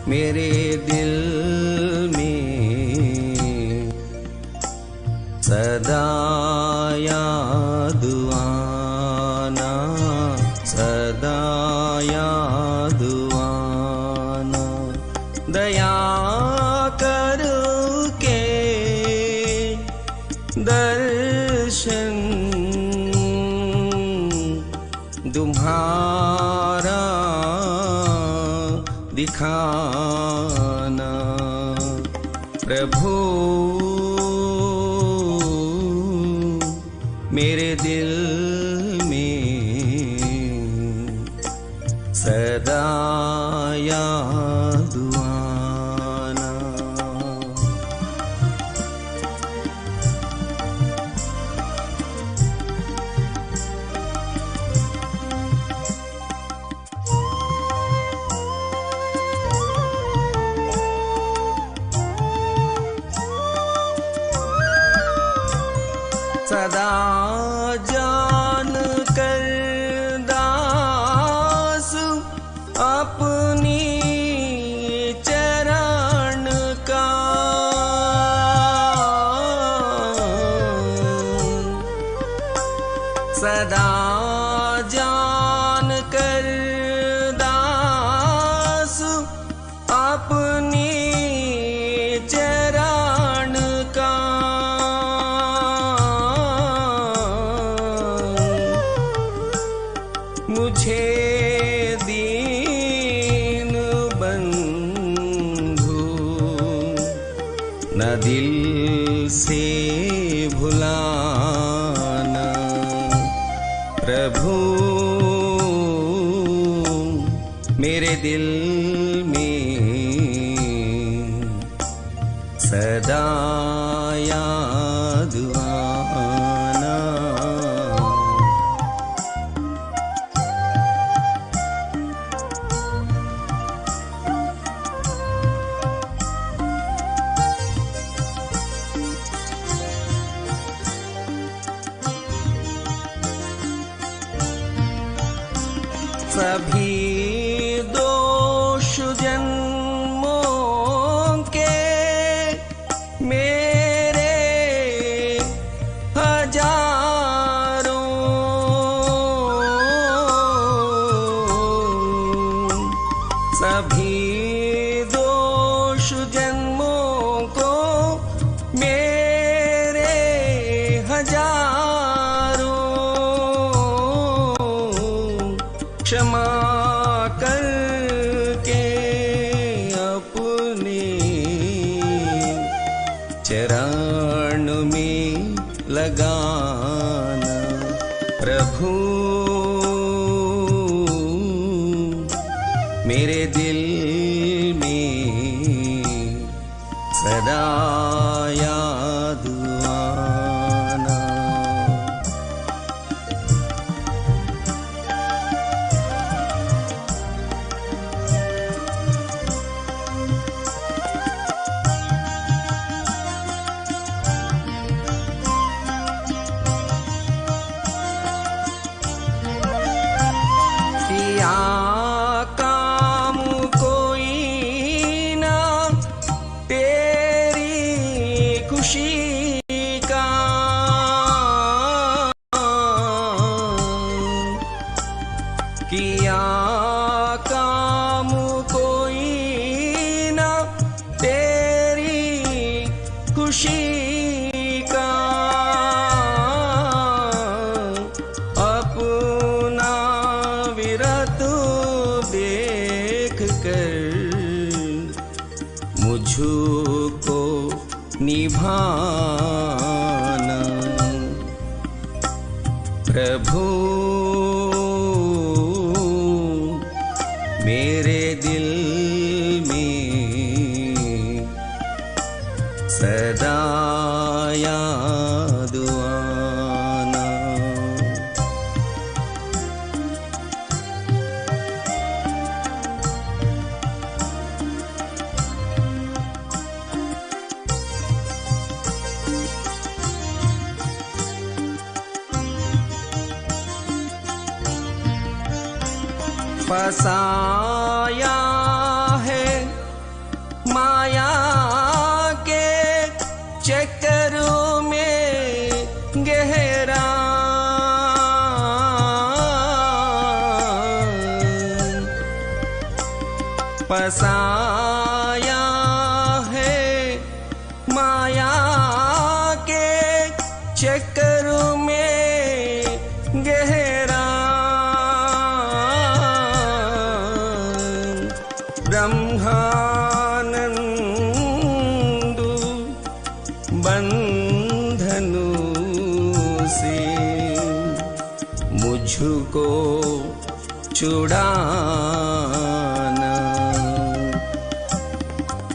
मेरे दिल में सदा याद आना, सदा याद आना। दया करके दर्शन तुम्हारा दिखाना। प्रभु मेरे दिल में सदा याद आना। सदा जान कर दास अपनी चरण का, सदा जान कर दास अपनी चरण का। मुझे दीन बंधु न दिल से भुलाना। प्रभु मेरे दिल में सदा याद आना। सभी दोष जन्मों के मेरे हजारों, सभी दोष जन्मों को मेरे हजारों क्षमा करके अपने चरण में लगाना। प्रभु मेरे दिल में सदा याद आना। किया काम कोई ना तेरी खुशी का, किया काम कोई ना तेरी खुशी का। अपना विरत देख कर मुझको निभाना। प्रभु मेरे दिल में सदा याद आना। फसाया है फसाया है माया के चक्कर में गहरा। ब्रह्मानंद बंधनु से मुझको छुड़ाना।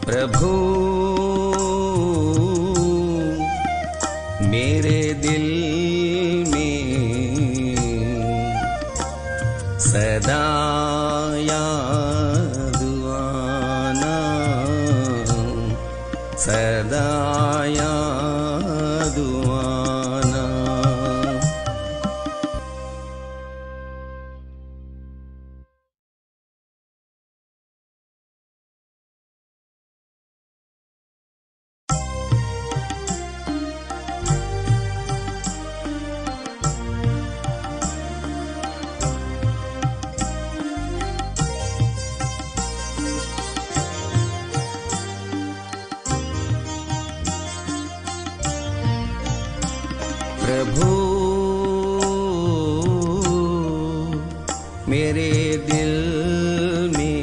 प्रभु मेरे दिल में सदा याद आना, सदा याद आना। प्रभु मेरे दिल में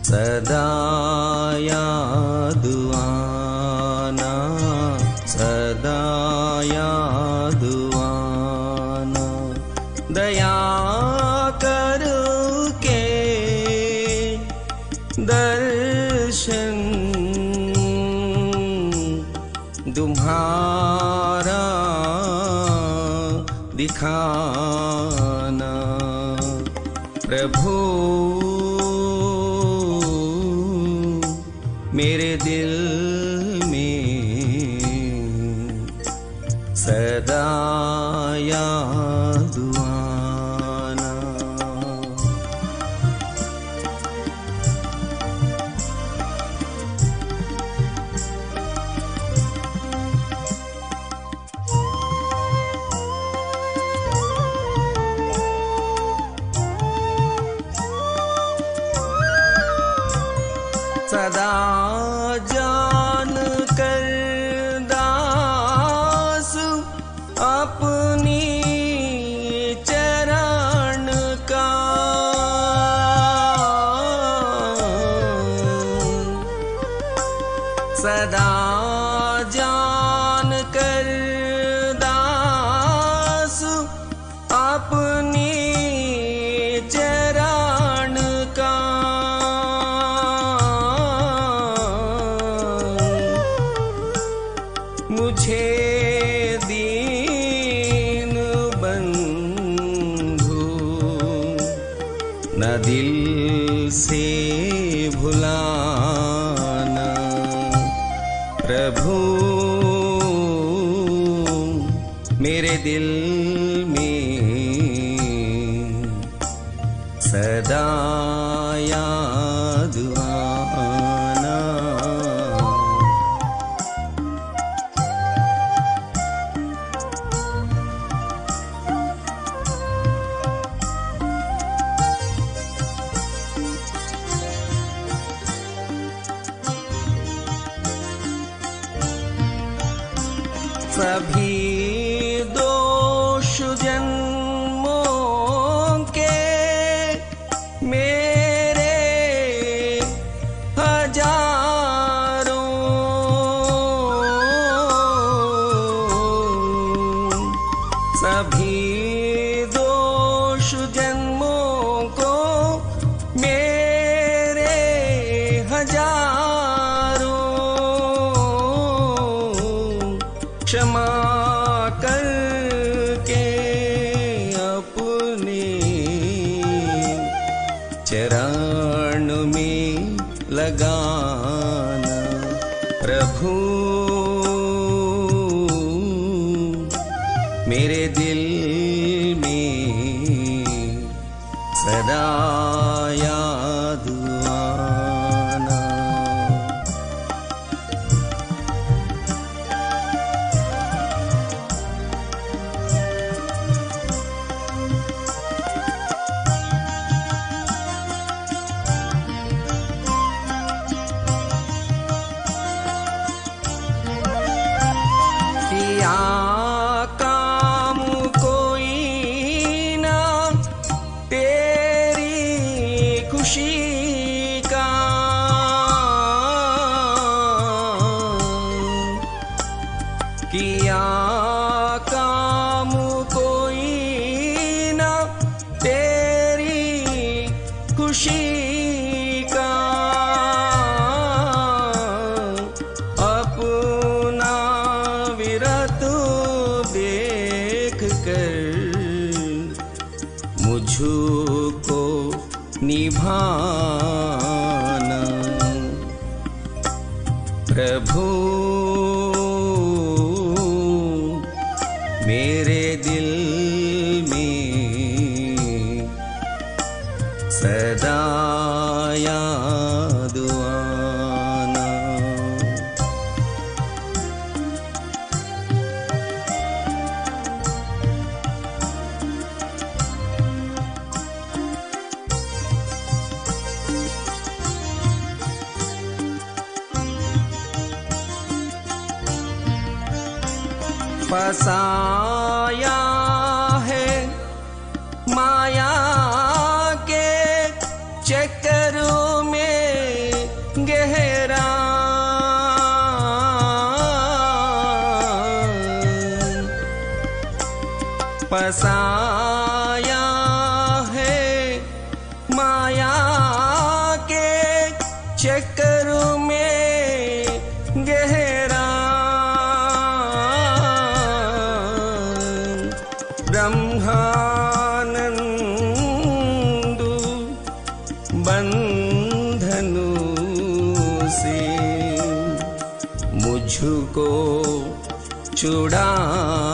सदा याद आना, सदा याद आना। दया करके दर्शन तुम्हारा दिखाना। प्रभु मेरे दिल में सदा याद आना। सदा जान कर दास अपनी चरण का, सदा जान कर दास अपनी चरण का। मुझे दीन बंधु न दिल से भुलाना। प्रभु मेरे दिल में सदा याद आना। सभी दोष जन्मों के मेरे हजारों, सभी दोष जन्मों को मेरे हजारों क्षमा करके अपने चरण में लगाना। प्रभु मेरे दिल में सदा याद आना। खुशी का अपना विरत देख कर मुझको निभाना प्रभु मेरे दिल में सदा याद आना। फसाया है माया के चक्कर में गहरा, फसाया है माया के चक्कर में गहरा। ब्रह्मानंद बंधनु से मुझको छुड़ाना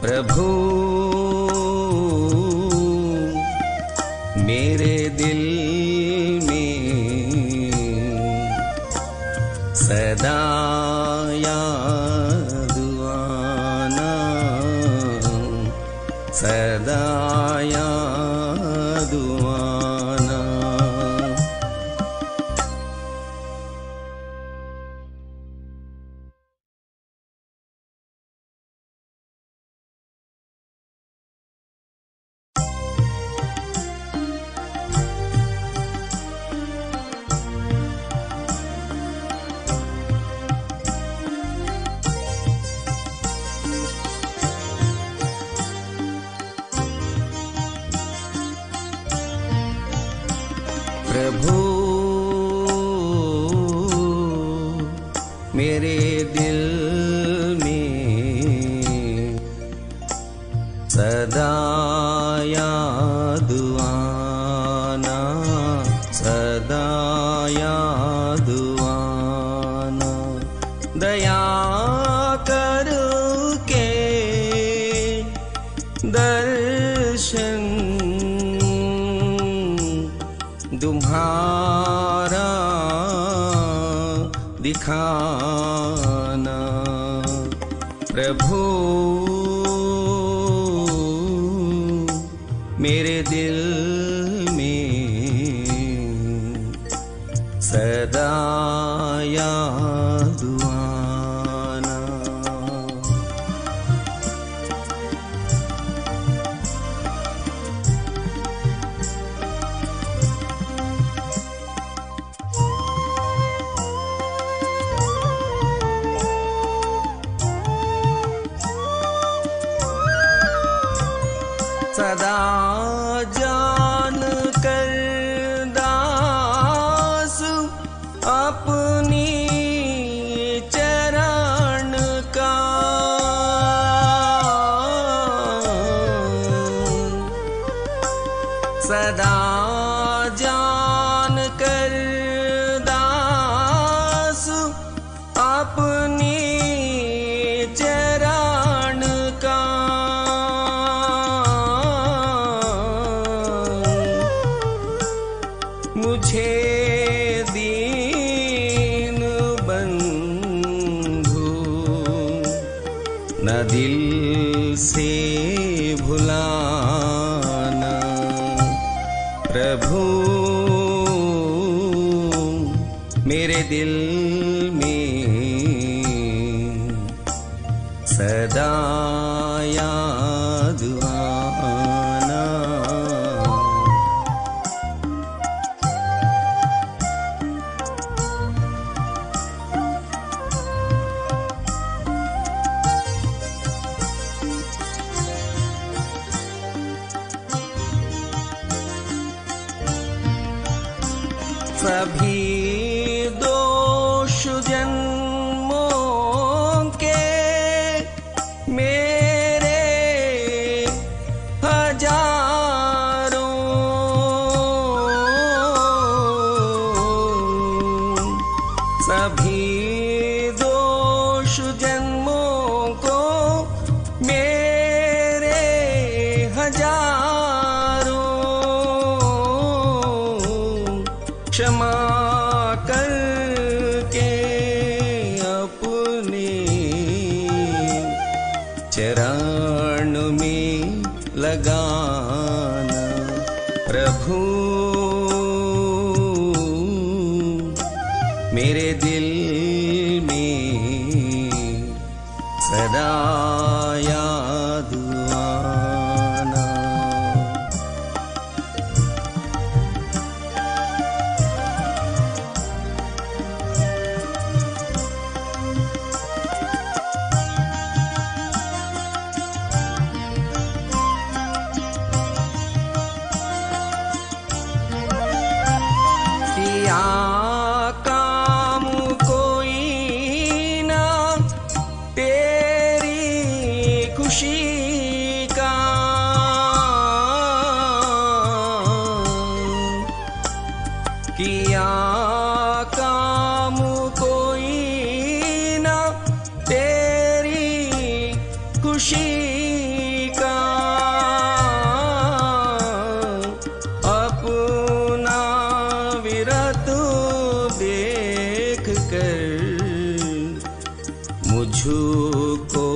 प्रभु मेरे दिल में सदा याद आना, सदा याद आना। प्रभु मेरे दिल में सदा याद आना, सदा याद आना। दया करके दर्शन तुम्हारा दिखाना प्रभु मेरे दिल में सदा याद आना। सदा जान कर दास अपनी चरण का, सदा जान कर दास अपनी चरण का। मुझे दीन बंधु न दिल से भुलाना प्रभु मेरे दिल में सदा याद आना। सभी दोष जन्मों के मेरे हजारों, सभी दोष जन्मों को मेरे हजारों क्षमा करके अपने चरण में लगाना प्रभु। मेरे दिल में सदा याद आना। किया काम कोई ना तेरी खुशी का, किया काम कोई ना तेरी खुशी का, अपना विरत देख कर मुझको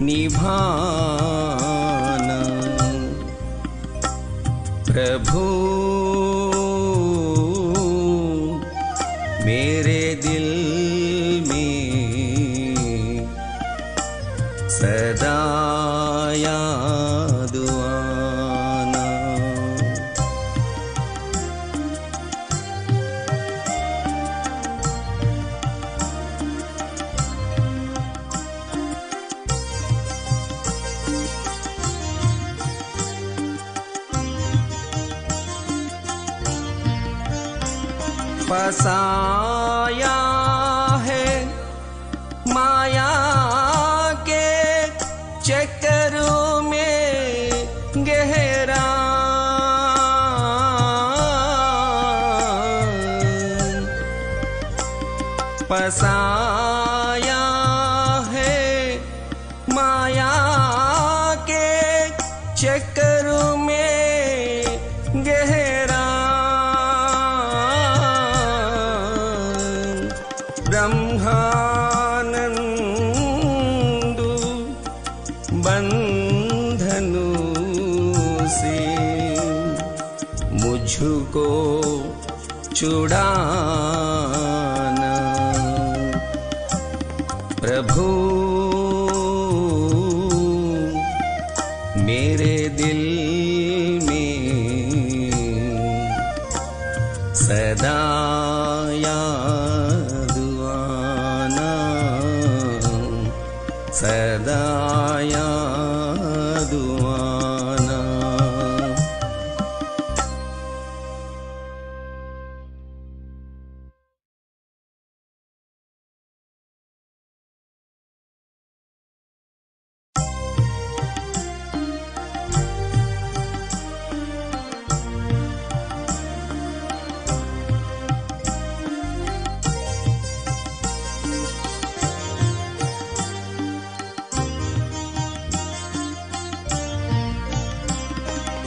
निभाना प्रभु। मेरे दिल में सदा याद आना। फसाया है माया के चक्कर में गहरा, फसाया है माया के चक्कर में गहरा, ब्रह्मानंद बंधनों से मुझको छुड़ाना प्रभु। मेरे दिल में सदा याद आना, सदा याद आना।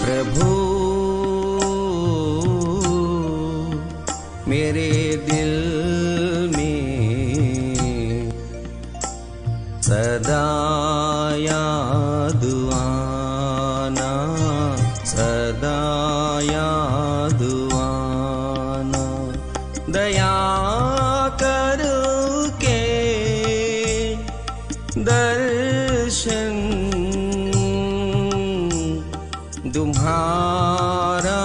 प्रभु मेरे दिल में सदा याद आना, सदा याद आना। दया करके दर्शन तुम्हारा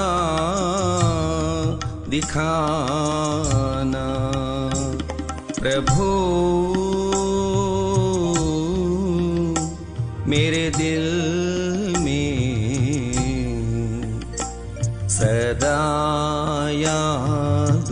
दिखाना प्रभु। मेरे दिल में सदा याद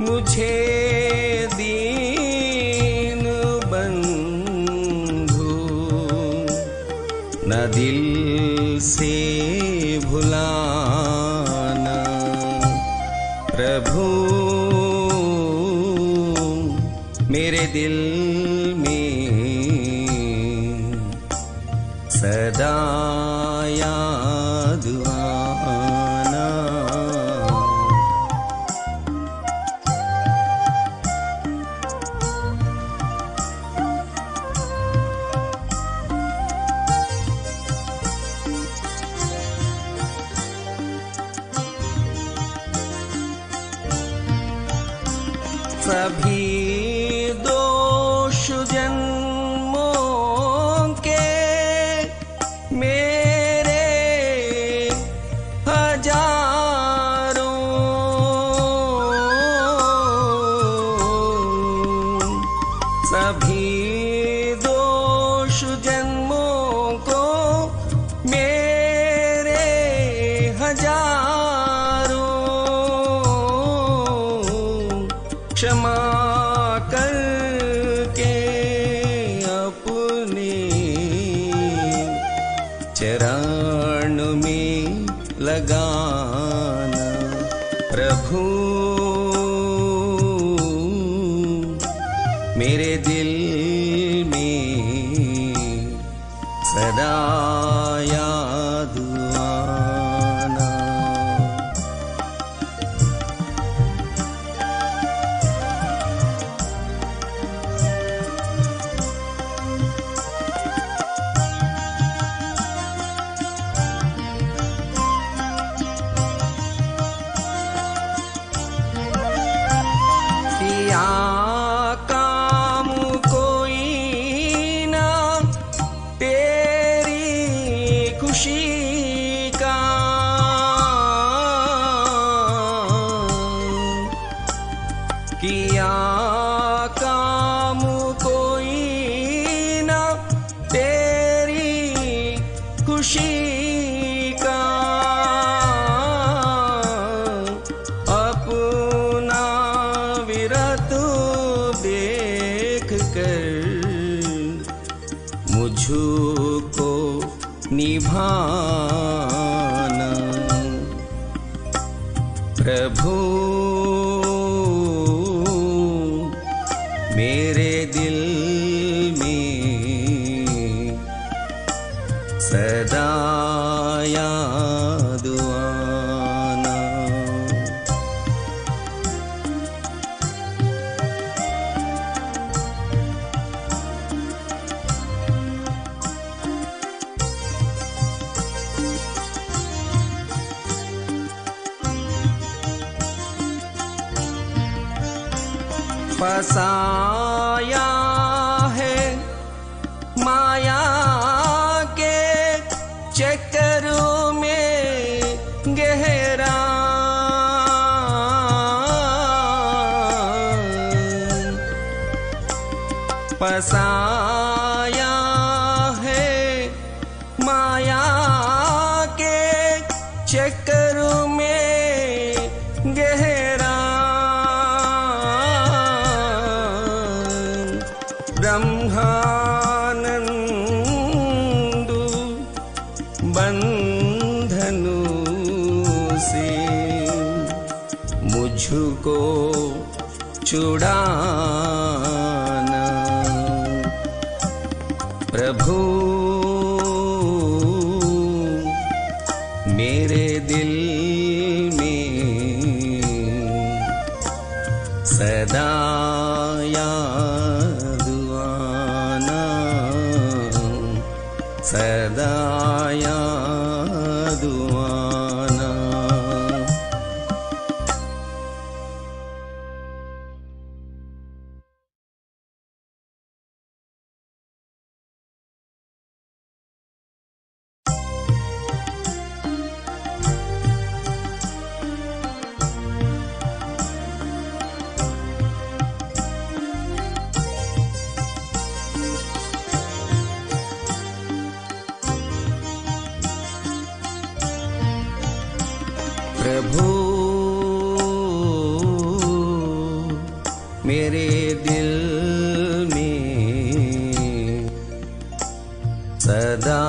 मुझे दीन बंधु न दिल से भुलाना। प्रभु मेरे दिल में सदा याद आना। सभी दोष जन्मों के मेरे हजारों, सभी दोष जन्मों को मेरे हजारों क्षमा करके अपने चरण में लगाना। प्रभु मेरे दिल में सदा याद आना। किया काम कोई ना तेरी खुशी का, किया काम कोई ना तेरी खुशी का। अपना विरत देख कर मुझको निभाना। प्रभु मेरे दिल में सदा याद आना। फसाया है माया के चक्कर में गहरा, फसाया है माया के चक्कर में गहरा। ब्रह्मानंदु बंधनु से मुझको छुड़ाना। प्रभु मेरे दिल में सदा याद आना। सदा याद आना। मेरे दिल में सदा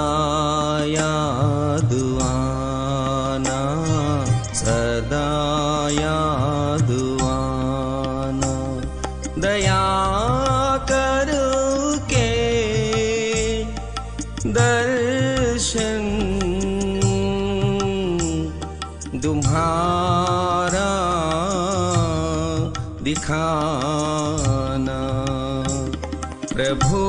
याद आना, सदा याद आना। दया करके दर्शन तुम्हारा दिखाना। प्रभु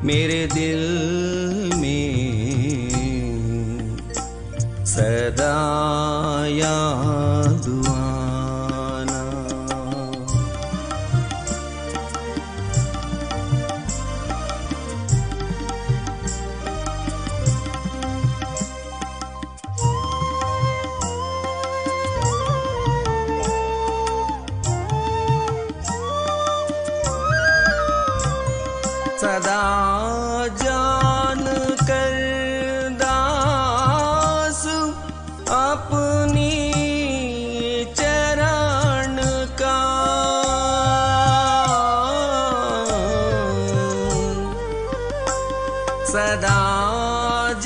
मेरे दिल में सदा याद आना। सदा जान कर दास अपनी चरण का, सदा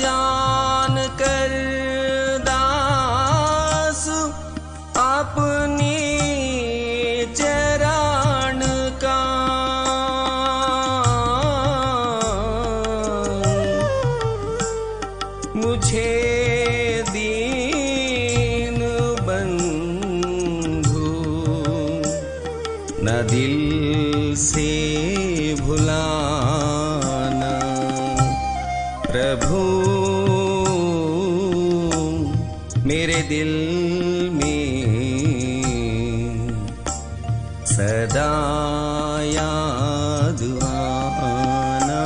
जान कर दास अपनी चरण का। मुझे दीन बंधु न दिल से भुलाना। प्रभु मेरे दिल में सदा याद आना।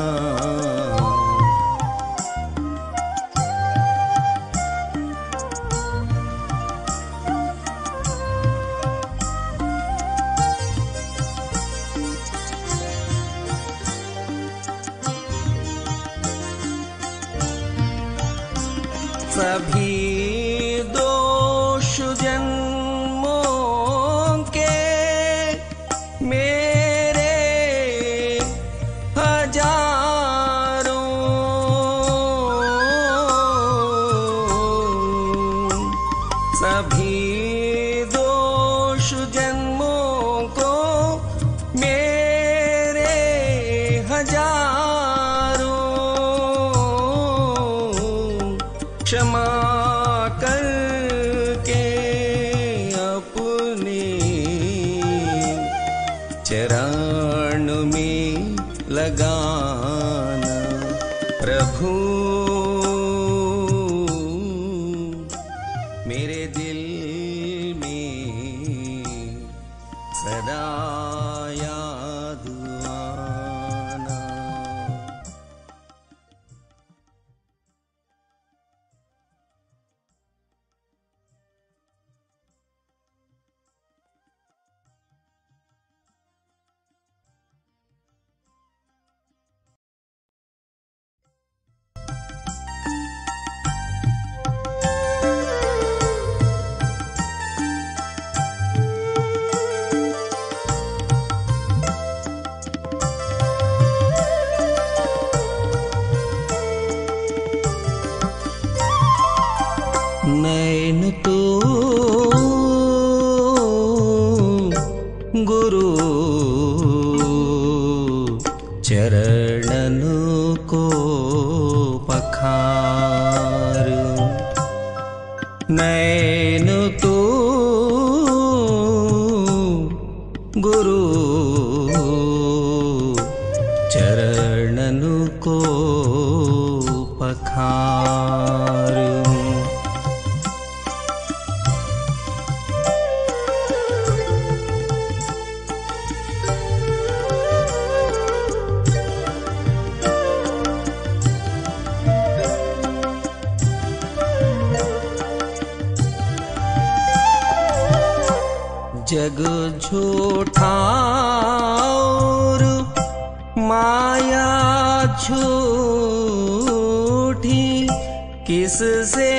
सभी दोष जन्मों के मेरे हजारों, सभी दोष जन्मों को मेरे हजारों क्षमा करके अपने चरण में लगाना। प्रभु मेरे दिल में सदा याद आना। नैन तो गुरु चरणन को पखार। नैन तो गुरु चरणन को पखार। जग झूठा और माया झूठी किससे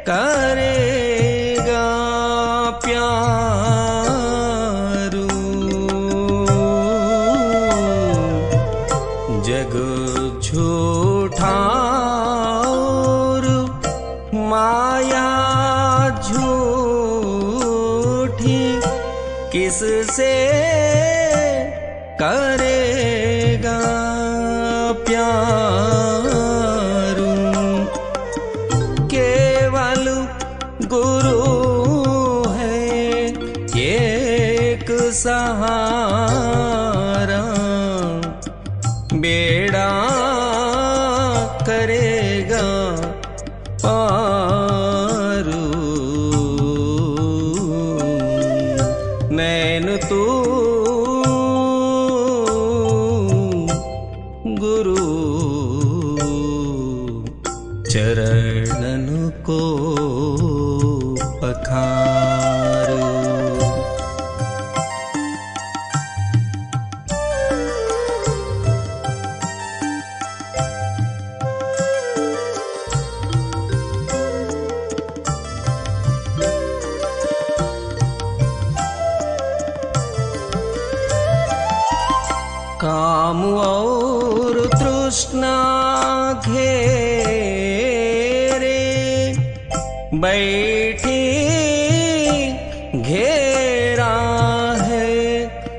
करेगा प्यारू जग झूठा और माया झूठी किससे करेगा प्यारू केवल गुरु है एक सहारा बेड़ा करेगा पारू नैन तू गुरु चरणन को पखारू काम और तृष्णा घेरे बैठी घेरा है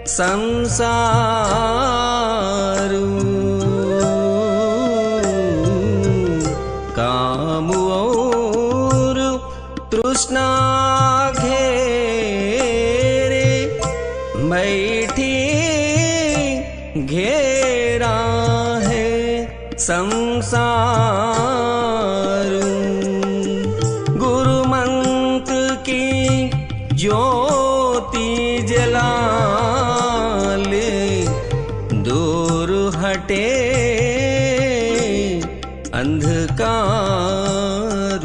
संसार काम और तृष्णा घेरे बैठी घेरा है संसार गुरु मंत्र की ज्योति जला ले दूर हटे अंधकार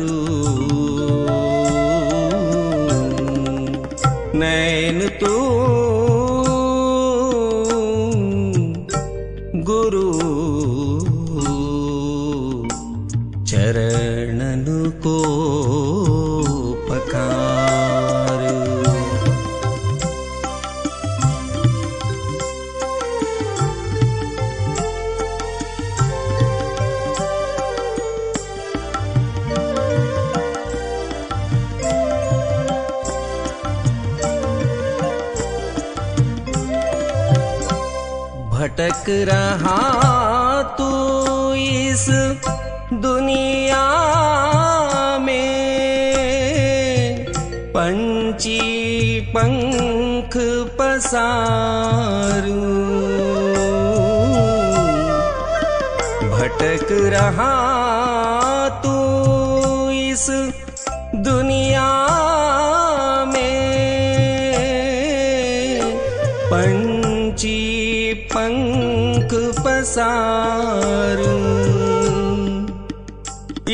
नैन तू गुरु चरणन को पखार भटक रहा तू इस दुनिया में पंची पंख पसारू भटक रहा तू इस दुनिया में पंची पंख पसारू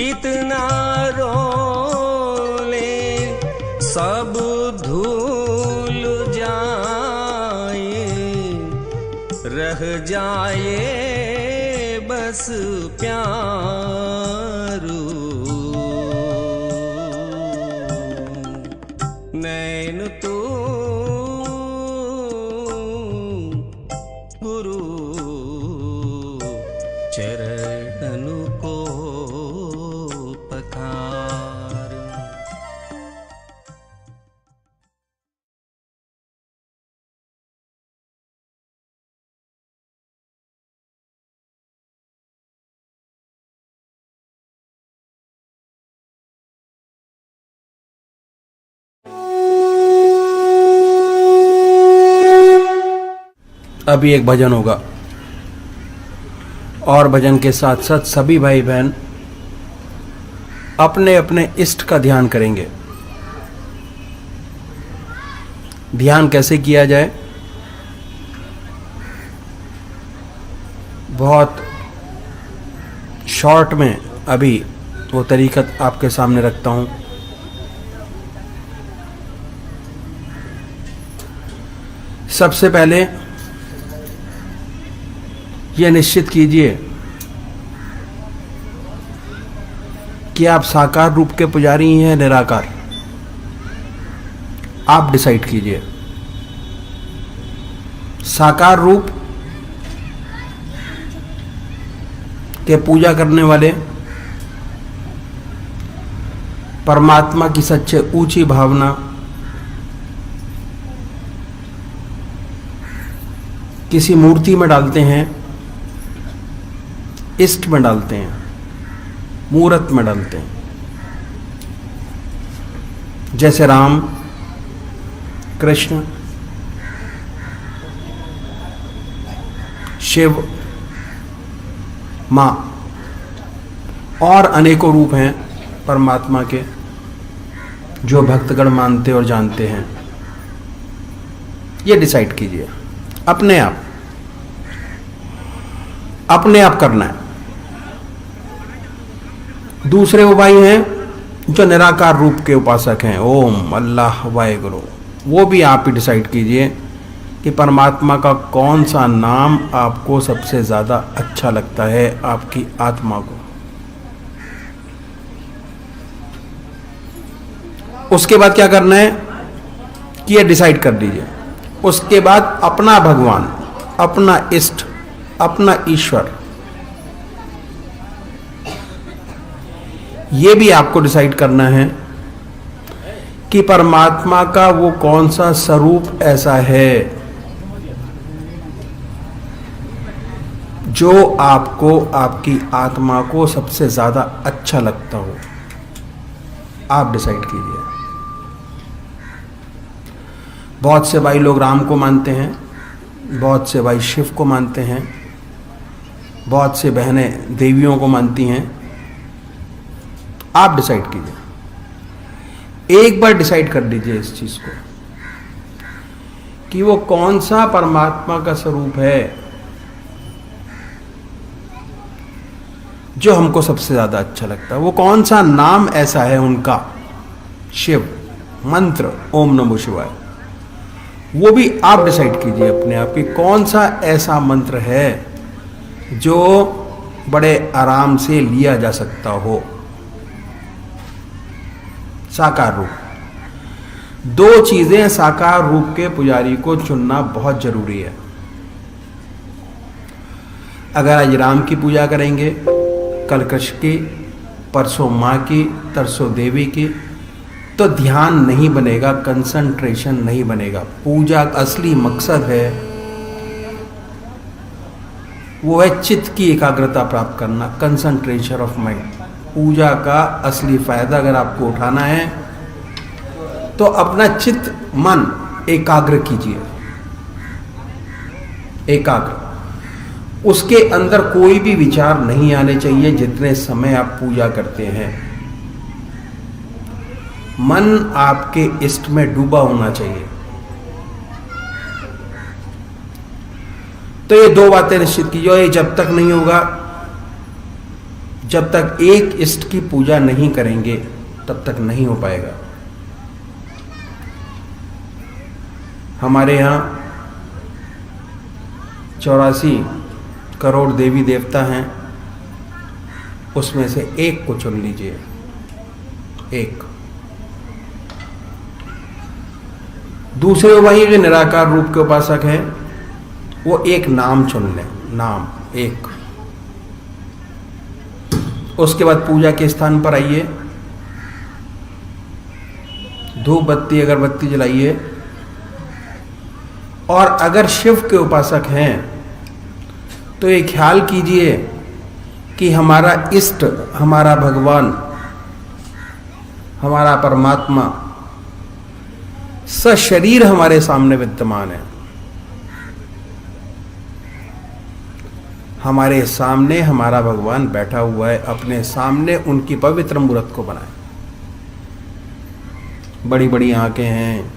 इतना रोले सब धूल जाए रह जाए बस प्यारू नैन तू गुरु चरणन को पखार अभी एक भजन होगा और भजन के साथ साथ सभी भाई बहन अपने अपने इष्ट का ध्यान करेंगे। ध्यान कैसे किया जाए, बहुत शॉर्ट में अभी वो तरीका आपके सामने रखता हूं। सबसे पहले यह निश्चित कीजिए कि आप साकार रूप के पुजारी हैं, निराकार। आप डिसाइड कीजिए। साकार रूप के पूजा करने वाले, परमात्मा की सबसे ऊंची भावना किसी मूर्ति में डालते हैं, इष्ट में डालते हैं, मूर्त में डालते हैं, जैसे राम, कृष्ण, शिव, मां और अनेकों रूप हैं परमात्मा के जो भक्तगण मानते और जानते हैं। ये डिसाइड कीजिए अपने आप करना है। दूसरे वो भाई हैं जो निराकार रूप के उपासक हैं, ओम, अल्लाह, वाहेगुरु, वो भी आप ही डिसाइड कीजिए कि परमात्मा का कौन सा नाम आपको सबसे ज्यादा अच्छा लगता है आपकी आत्मा को। उसके बाद क्या करना है कि ये डिसाइड कर दीजिए। उसके बाद अपना भगवान, अपना इष्ट, अपना ईश्वर, ये भी आपको डिसाइड करना है कि परमात्मा का वो कौन सा स्वरूप ऐसा है जो आपको, आपकी आत्मा को सबसे ज्यादा अच्छा लगता हो। आप डिसाइड कीजिए। बहुत से भाई लोग राम को मानते हैं, बहुत से भाई शिव को मानते हैं, बहुत से बहनें देवियों को मानती हैं। आप डिसाइड कीजिए, एक बार डिसाइड कर लीजिए इस चीज को कि वो कौन सा परमात्मा का स्वरूप है जो हमको सबसे ज्यादा अच्छा लगता है। वो कौन सा नाम ऐसा है उनका, शिव मंत्र ओम नमो शिवाय, वो भी आप डिसाइड कीजिए अपने आप कि कौन सा ऐसा मंत्र है जो बड़े आराम से लिया जा सकता हो। साकार रूप, दो चीजें साकार रूप के पुजारी को चुनना बहुत जरूरी है। अगर आज राम की पूजा करेंगे, कल कृष्ण की, परसों मां की, तरसों देवी की, तो ध्यान नहीं बनेगा, कंसंट्रेशन नहीं बनेगा। पूजा का असली मकसद है वो है चित्त की एकाग्रता प्राप्त करना, कंसंट्रेशन ऑफ माइंड। पूजा का असली फायदा अगर आपको उठाना है तो अपना चित्त, मन एकाग्र कीजिए, एकाग्र। उसके अंदर कोई भी विचार नहीं आने चाहिए जितने समय आप पूजा करते हैं। मन आपके इष्ट में डूबा होना चाहिए। तो ये दो बातें निश्चित कीजिए। ये जब तक नहीं होगा, जब तक एक इष्ट की पूजा नहीं करेंगे तब तक नहीं हो पाएगा। हमारे यहां 84 करोड़ देवी देवता हैं, उसमें से एक को चुन लीजिए, एक। दूसरे भाई जो निराकार रूप के उपासक हैं वो एक नाम चुन लें, नाम एक। उसके बाद पूजा के स्थान पर आइए, धूप बत्ती अगरबत्ती जलाइए, और अगर शिव के उपासक हैं तो ये ख्याल कीजिए कि हमारा इष्ट, हमारा भगवान, हमारा परमात्मा सशरीर हमारे सामने विद्यमान है। हमारे सामने हमारा भगवान बैठा हुआ है, अपने सामने उनकी पवित्र मूर्त को बनाए। बड़ी बड़ी आंखें हैं,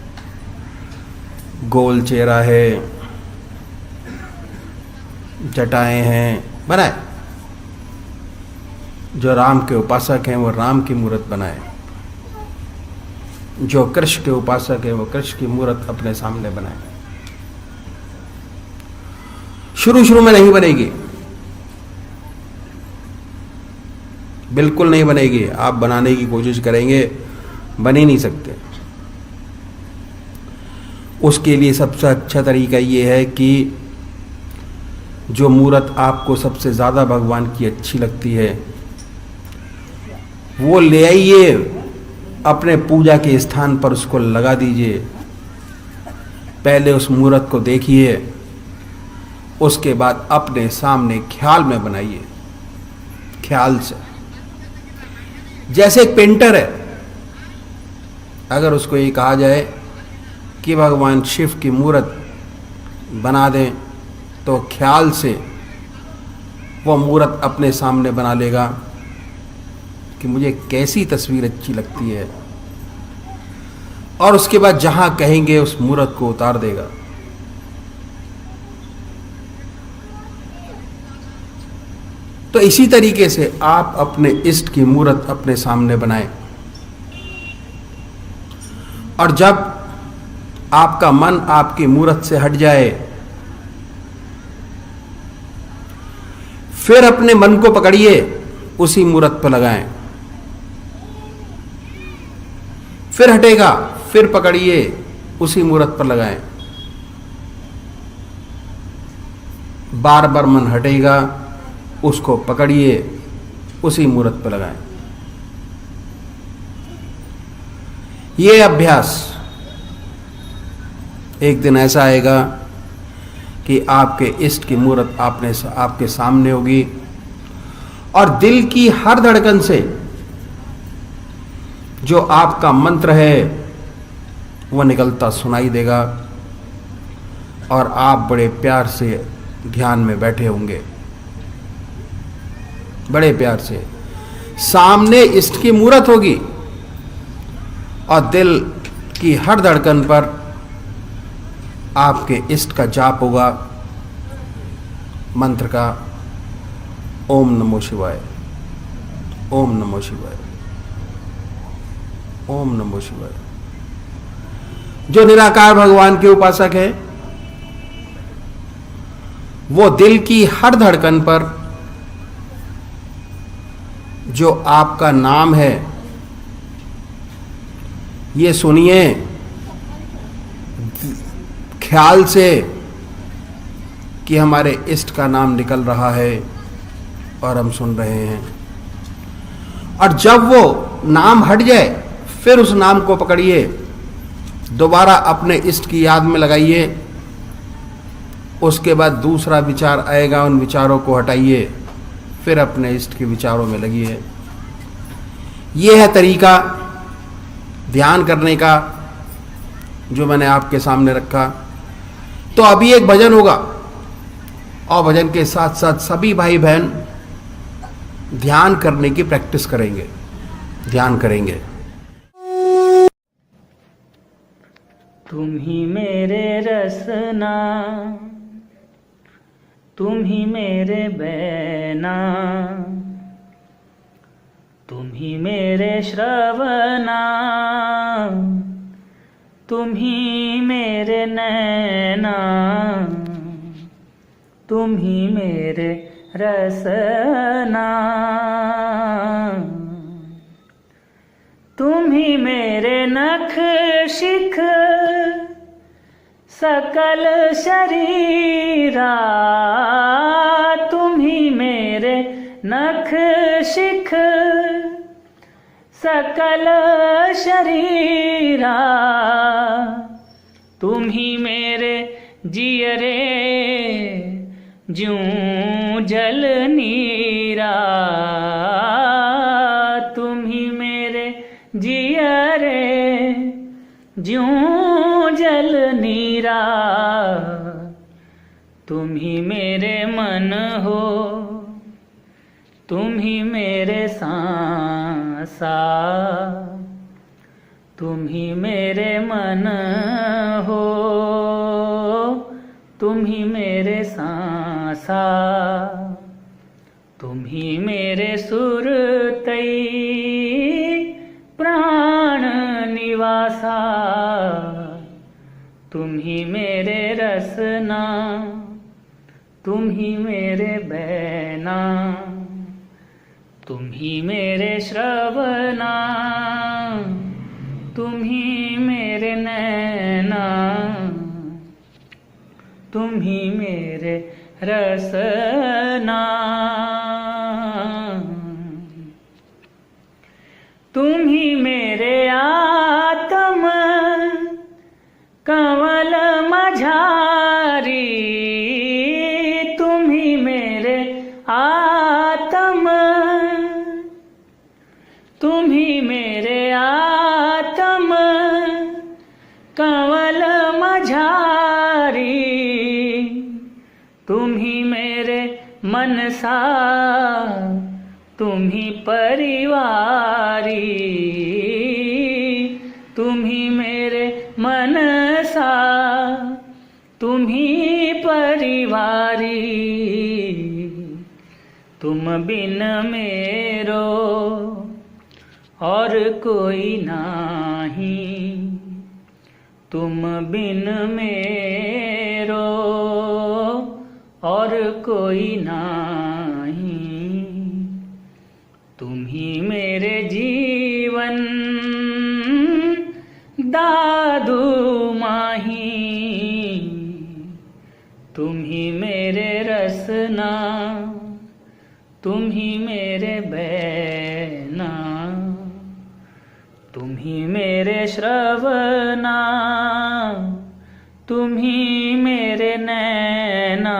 गोल चेहरा है, जटाएं हैं, बनाए। जो राम के उपासक हैं वो राम की मूर्त बनाए, जो कृष्ण के उपासक है वो कृष्ण की मूर्त अपने सामने बनाए। शुरू में नहीं बनेगी, बिल्कुल नहीं बनेगी। आप बनाने की कोशिश करेंगे, बन ही नहीं सकते। उसके लिए सबसे अच्छा तरीका ये है कि जो मूर्त आपको सबसे ज़्यादा भगवान की अच्छी लगती है वो ले आइए, अपने पूजा के स्थान पर उसको लगा दीजिए। पहले उस मूर्त को देखिए, उसके बाद अपने सामने ख्याल में बनाइए, ख्याल से। जैसे एक पेंटर है, अगर उसको ये कहा जाए कि भगवान शिव की मूर्त बना दें तो ख्याल से वो मूर्त अपने सामने बना लेगा कि मुझे कैसी तस्वीर अच्छी लगती है, और उसके बाद जहां कहेंगे उस मूर्त को उतार देगा। तो इसी तरीके से आप अपने इष्ट की मूर्त अपने सामने बनाएं, और जब आपका मन आपकी मूर्त से हट जाए, फिर अपने मन को पकड़िए, उसी मूर्त पर लगाएं। फिर हटेगा, फिर पकड़िए, उसी मूर्त पर लगाएं। बार बार मन हटेगा, उसको पकड़िए, उसी मूर्त पर लगाएं। ये अभ्यास एक दिन ऐसा आएगा कि आपके इष्ट की मूर्त आपके सामने होगी, और दिल की हर धड़कन से जो आपका मंत्र है वो निकलता सुनाई देगा, और आप बड़े प्यार से ध्यान में बैठे होंगे, बड़े प्यार से। सामने इष्ट की मूर्त होगी और दिल की हर धड़कन पर आपके इष्ट का जाप होगा, मंत्र का, ओम नमो शिवाय, ओम नमो शिवाय, ओम नमो शिवाय। जो निराकार भगवान के उपासक है वो दिल की हर धड़कन पर जो आपका नाम है ये सुनिए, ख्याल से कि हमारे इष्ट का नाम निकल रहा है और हम सुन रहे हैं। और जब वो नाम हट जाए, फिर उस नाम को पकड़िए, दोबारा अपने इष्ट की याद में लगाइए। उसके बाद दूसरा विचार आएगा, उन विचारों को हटाइए, फिर अपने इष्ट के विचारों में लगिए। यह है तरीका ध्यान करने का जो मैंने आपके सामने रखा। तो अभी एक भजन होगा, और भजन के साथ साथ सभी भाई बहन ध्यान करने की प्रैक्टिस करेंगे, ध्यान करेंगे। तुम ही मेरे रसना, तुम ही मेरे बैना, तुम ही मेरे श्रवणा, तुम ही मेरे नैना, तुम ही मेरे रसना, तुम ही मेरे नख शिख सकल शरीरा, तुम ही मेरे नख शिख सकल शरीरा, तुम ही मेरे जियरे ज्यों जल नीरा, तुम ही मेरे जियरे ज्यों जल नीरा, तुम ही मेरे मन हो, तुम ही मेरे सांसा, तुम ही मेरे मन हो, तुम ही मेरे सांसा, तुम ही मेरे सुरतई प्राण निवासा, तुम ही मेरे रसना, तुम ही मेरे बैना, तुम ही मेरे श्रवणा, तुम ही मेरे नैना, तुम ही मेरे रसना, तुम ही मेरे आत्म कंवल मझारी, तुम ही मेरे आत्म, तुम ही मेरे आत्म कंवल मझारी, तुम ही मेरे मनसा, तुम ही परिवारी, तुम ही मेरे मनसा, तुम ही परिवारी, तुम बिन मेरो और कोई नाही, तुम बिन मेरो और कोई नाही, तुम ही मेरे जीवन दादू माही, तुम ही मेरे रसना, तुम ही मेरे बैना, तुम ही मेरे श्रवणा, तुम ही मेरे नैना,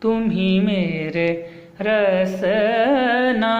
तुम ही मेरे रसना।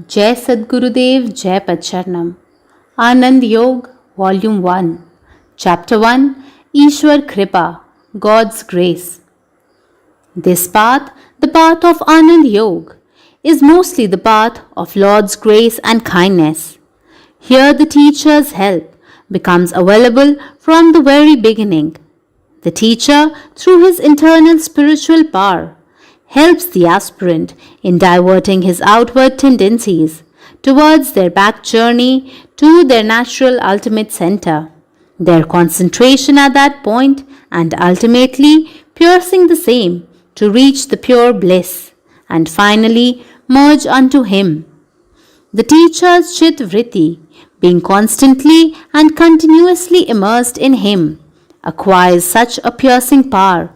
Jai Sadgurudev, Jai Padcharanam. Anand Yog, Volume 1, Chapter 1, Ishwar Kripa, God's Grace. This path, the path of Anand Yog, is mostly the path of Lord's grace and kindness. Here the teacher's help becomes available from the very beginning. The teacher, through his internal spiritual power, helps the aspirant in diverting his outward tendencies towards their back journey to their natural ultimate center, their concentration at that point, and ultimately piercing the same to reach the pure bliss and finally merge unto him. The teacher's chit vritti, being constantly and continuously immersed in him, acquires such a piercing power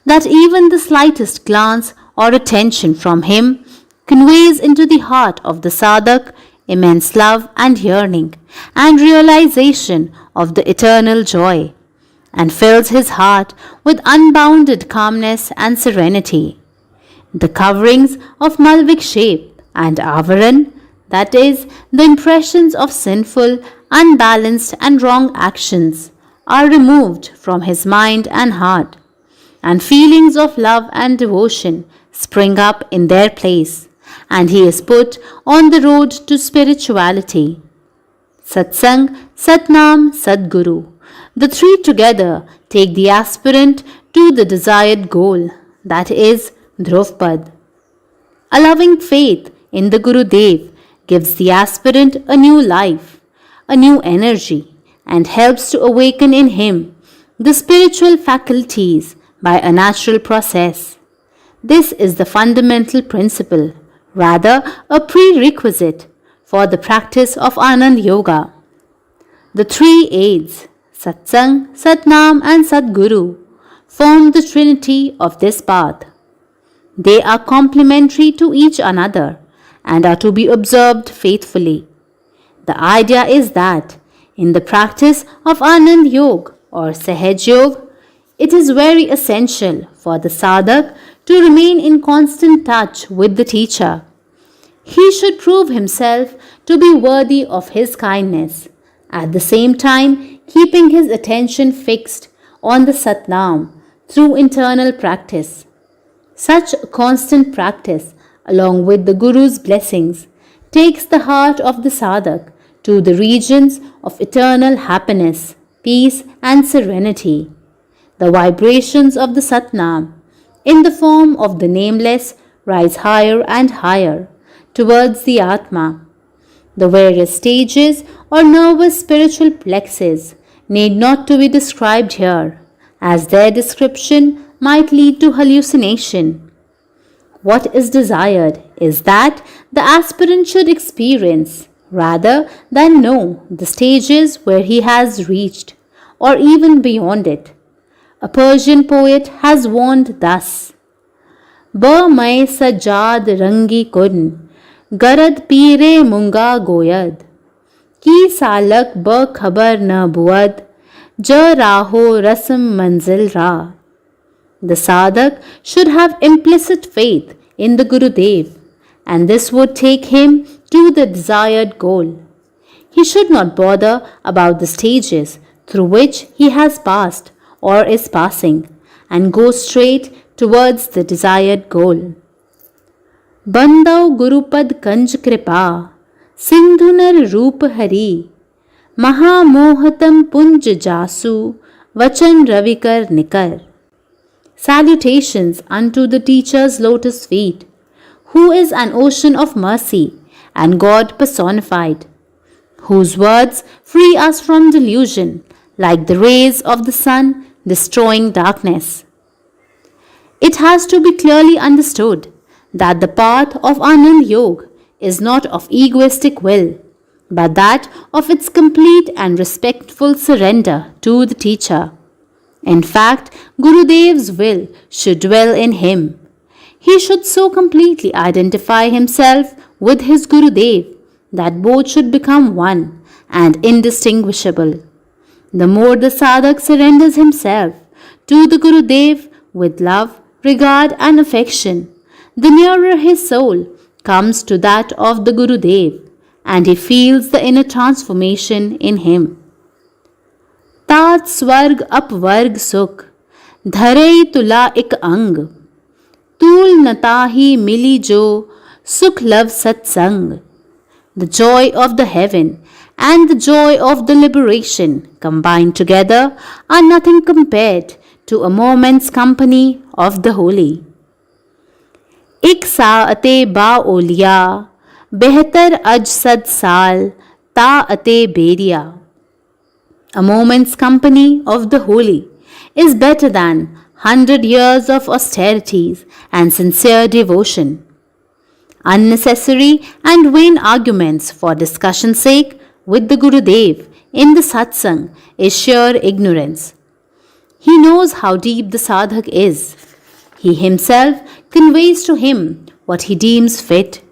that even the slightest glance or attention from him conveys into the heart of the sadhak immense love and yearning and realization of the eternal joy, and fills his heart with unbounded calmness and serenity. The coverings of malviksheep and avaran, that is, the impressions of sinful, unbalanced and wrong actions, are removed from his mind and heart, and feelings of love and devotion spring up in their place, and he is put on the road to spirituality. Satsang, Satnam, Sadguru, the three together take the aspirant to the desired goal, that is, Dhruvpad. A loving faith in the Gurudev gives the aspirant a new life, a new energy, and helps to awaken in him the spiritual faculties by a natural process. This is the fundamental principle, rather a prerequisite for the practice of Anand Yoga. The three aids, Satsang, Satnam and Sadguru, form the trinity of this path. They are complementary to each another and are to be observed faithfully. The idea is that in the practice of Anand Yoga or Sahaj Yoga, it is very essential for the sadhak to remain in constant touch with the teacher. He should prove himself to be worthy of his kindness, at the same time keeping his attention fixed on the Satnam through internal practice. Such a constant practice, along with the Guru's blessings, takes the heart of the sadhak to the regions of eternal happiness, peace and serenity. The vibrations of the Satnam, in the form of the nameless, rise higher and higher towards the Atma. The various stages or nervous spiritual plexes need not to be described here, as their description might lead to hallucination. What is desired is that the aspirant should experience, rather than know, the stages where he has reached, or even beyond it. A Persian poet has warned thus: Ba mai sajad rangi kun, garad pire munga goyad, ki salak ba khabar na buad, ja raho rasam manzil ra. The sadhak should have implicit faith in the Gurudev, and this would take him to the desired goal. He should not bother about the stages through which he has passed or is passing, and go straight towards the desired goal. Bandau Gurupad Kanj Kripa, Sindhunar Roop Hari, Maha Mohatam Punj Jasu, Vachan Ravikar Nikar. Salutations unto the teacher's lotus feet, who is an ocean of mercy and God personified, whose words free us from delusion like the rays of the sun destroying darkness. It has to be clearly understood that the path of Anand Yoga is not of egoistic will, but that of its complete and respectful surrender to the teacher. In fact, Gurudev's will should dwell in him. He should so completely identify himself with his Gurudev that both should become one and indistinguishable. The more the sadhak surrenders himself to the Gurudev with love, regard and affection, the nearer his soul comes to that of the Gurudev, and he feels the inner transformation in him. तात स्वर्ग अपवर्ग सुख धरे तुला एक अंग तूल नताही मिली जो सुख लव सत्संग. The joy of the heaven and the joy of the liberation combined together are nothing compared to a moment's company of the holy. एक साअते बा ओलिया बेहतर अज सद साल ताअते बेरिया. A moment's company of the holy is better than 100 years of austerities and sincere devotion. Unnecessary and vain arguments for discussion's sake with the Gurudev in the satsang is sheer ignorance. He knows how deep the sadhak is. He himself conveys to him what he deems fit.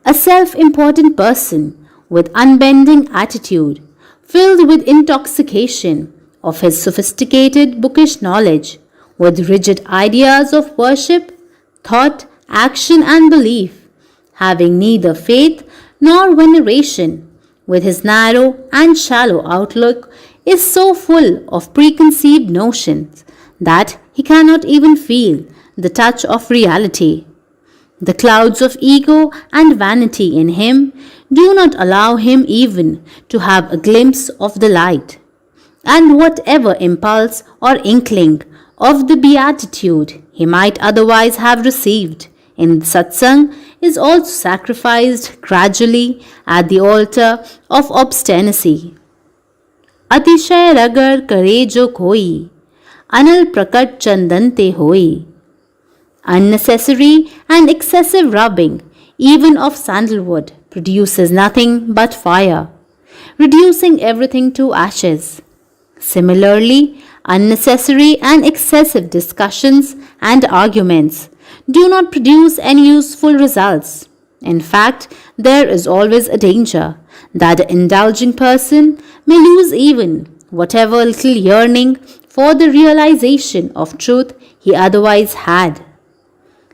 A self-important person with unbending attitude, filled with intoxication of his sophisticated bookish knowledge, with rigid ideas of worship, thought, action and belief, having neither faith nor veneration, with his narrow and shallow outlook, is so full of preconceived notions that he cannot even feel the touch of reality. The clouds of ego and vanity in him do not allow him even to have a glimpse of the light. And whatever impulse or inkling of the beatitude he might otherwise have received in the satsang is also sacrificed gradually at the altar of obstinacy. अतिशय रगर करे जो कोई अनल प्रकट चंदन ते होई. Unnecessary and excessive rubbing, even of sandalwood, produces nothing but fire, reducing everything to ashes. Similarly, unnecessary and excessive discussions and arguments do not produce any useful results. In fact, there is always a danger that the indulging person may lose even whatever little yearning for the realization of truth he otherwise had.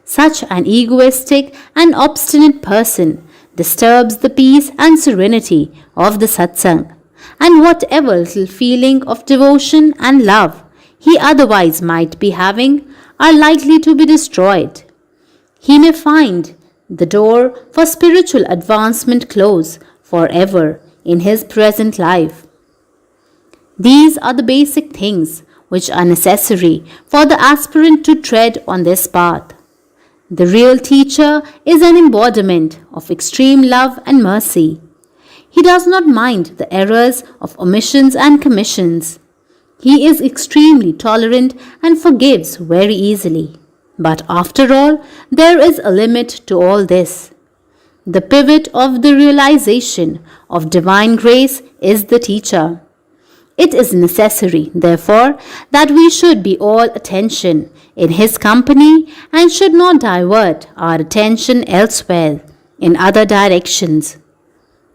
Such an egoistic and obstinate person disturbs the peace and serenity of the satsang, and whatever little feeling of devotion and love he otherwise might be having are likely to be destroyed. He may find the door for spiritual advancement close forever in his present life. These are the basic things which are necessary for the aspirant to tread on this path. The real teacher is an embodiment of extreme love and mercy. He does not mind the errors of omissions and commissions. He is extremely tolerant and forgives very easily. But after all, there is a limit to all this. The pivot of the realization of divine grace is the teacher. It is necessary, therefore, that we should be all attention in his company and should not divert our attention elsewhere in other directions.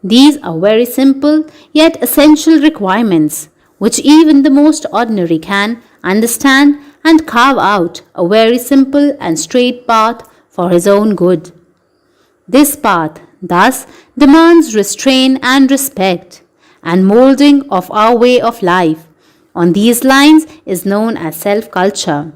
These are very simple yet essential requirements which even the most ordinary can understand and carve out a very simple and straight path for his own good. This path thus demands restraint and respect and molding of our way of life on these lines is known as self-culture.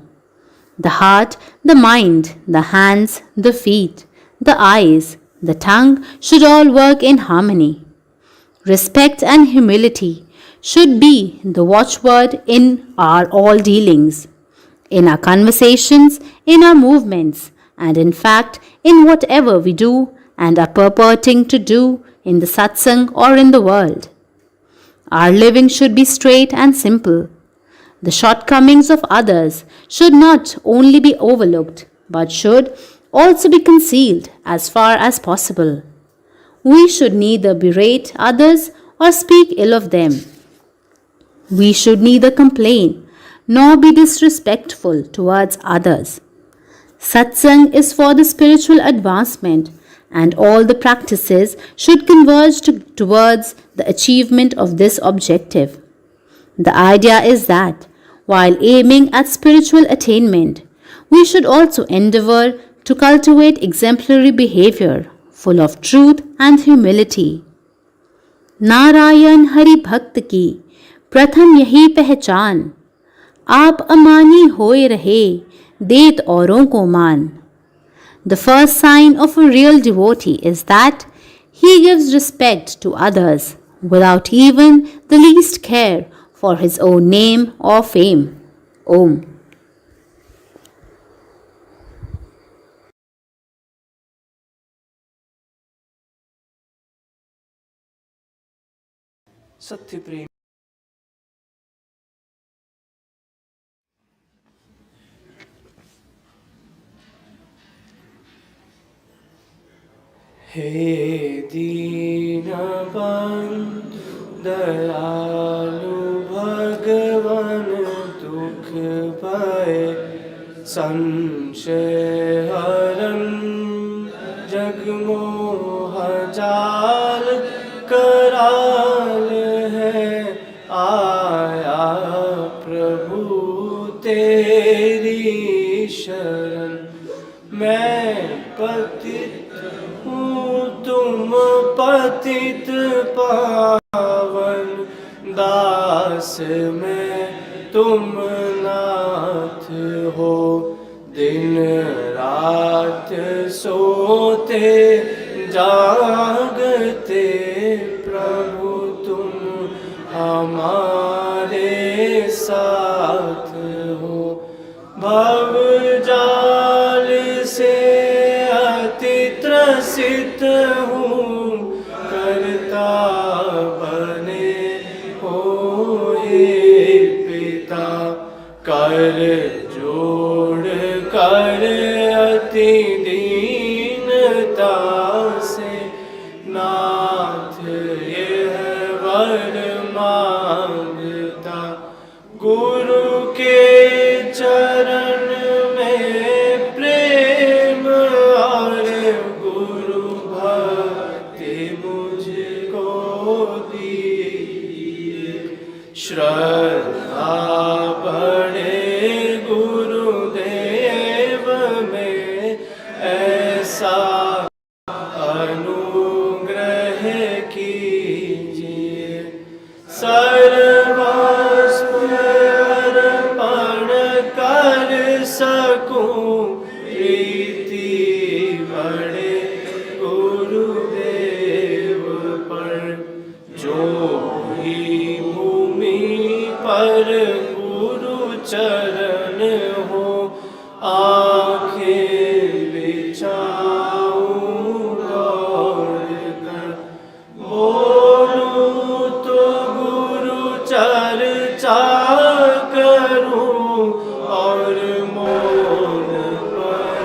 The heart, the mind, the hands, the feet, the eyes, the tongue should all work in harmony. Respect and humility should be the watchword in our all dealings, in our conversations, in our movements, and in fact in whatever we do and are purporting to do in the satsang or in the world. Our living should be straight and simple. The shortcomings of others should not only be overlooked, but should also be concealed as far as possible. We should neither berate others or speak ill of them. We should neither complain nor be disrespectful towards others. Satsang is for the spiritual advancement, and all the practices should converge towards the achievement of this objective. The idea is that, while aiming at spiritual attainment, we should also endeavor to cultivate exemplary behavior full of truth and humility. Narayan Hari भक्त की प्रथम यही पहचान, आप अमानी होए रहे देत औरों को मान. The first sign of a real devotee is that he gives respect to others without even the least care for his own name or fame. Om. सत्य प्रेम. हे दीनबंधु दयालु भगवान, दुख भय संशय हरन, जगमोह जाल कराल है, आया प्रभु तेरी शरण. मैं पतित हूँ तुम पतित पावन, दास में तुम नाथ हो. दिन रात सोते जागते प्रभु तुम हमारे साथ हो. भव जाल से अति त्रसित हूँ, करता बने हो हे पिता. कर जोड़ कर अति दीनता से, नाथ यह वर मांगता. गुरु के चरण में प्रेम और गुरु भक्ति मुझको दीजिए. श्रद्धा बढ़े गुरुदेव में, ऐसा अनुग्रह कीजिए. सर्वस्व अर्पण कर सकूं, प्रीति बढ़े गुरुदेव पर. जो ही भूमि पर गुरु चरण हो, आंखें बिछाऊं दौड़ कर. बोलूं तो गुरु चर्चा करूं, और मौन पर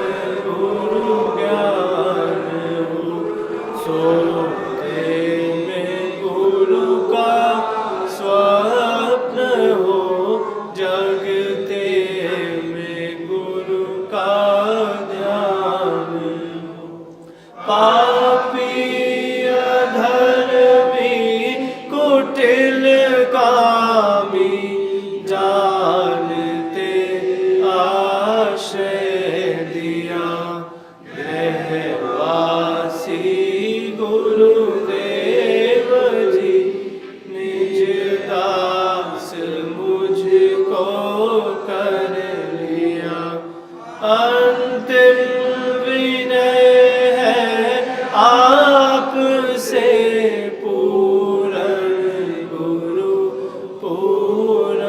गुरु ज्ञान हो. सोते में गुरु का स्वप्न हो, जगते में गुरु का ध्यान हो. पापी अधर्मी कुटिल कामी, जानते आश्रय दिया. रहवासी गुरुदेव जी, निज दास मुझको कर लिया. अंतिम विनय है आपसे, पूर्ण गुरु पूर्ण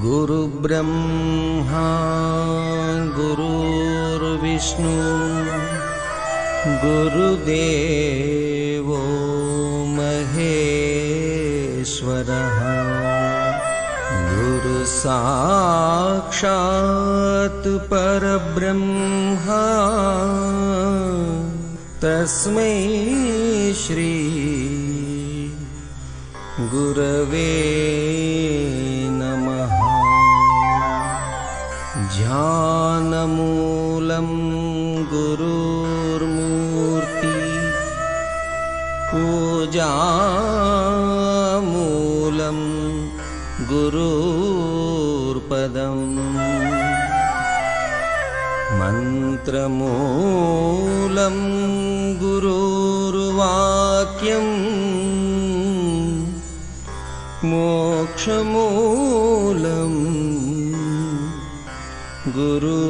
गुरुब्रह्मा गुरुर्विष्णु गुरुदेवो महेश्वरः गुरुसाक्षात् परब्रह्मा तस्मै श्री गुरवे नमः। ध्यानमूलं गुरुर्मूर्ति पूजामूलं गुरुर्पदम् मन्त्रमूलं गुरुर्वाक्यम् मोक्षमूलं गुरुकृपा।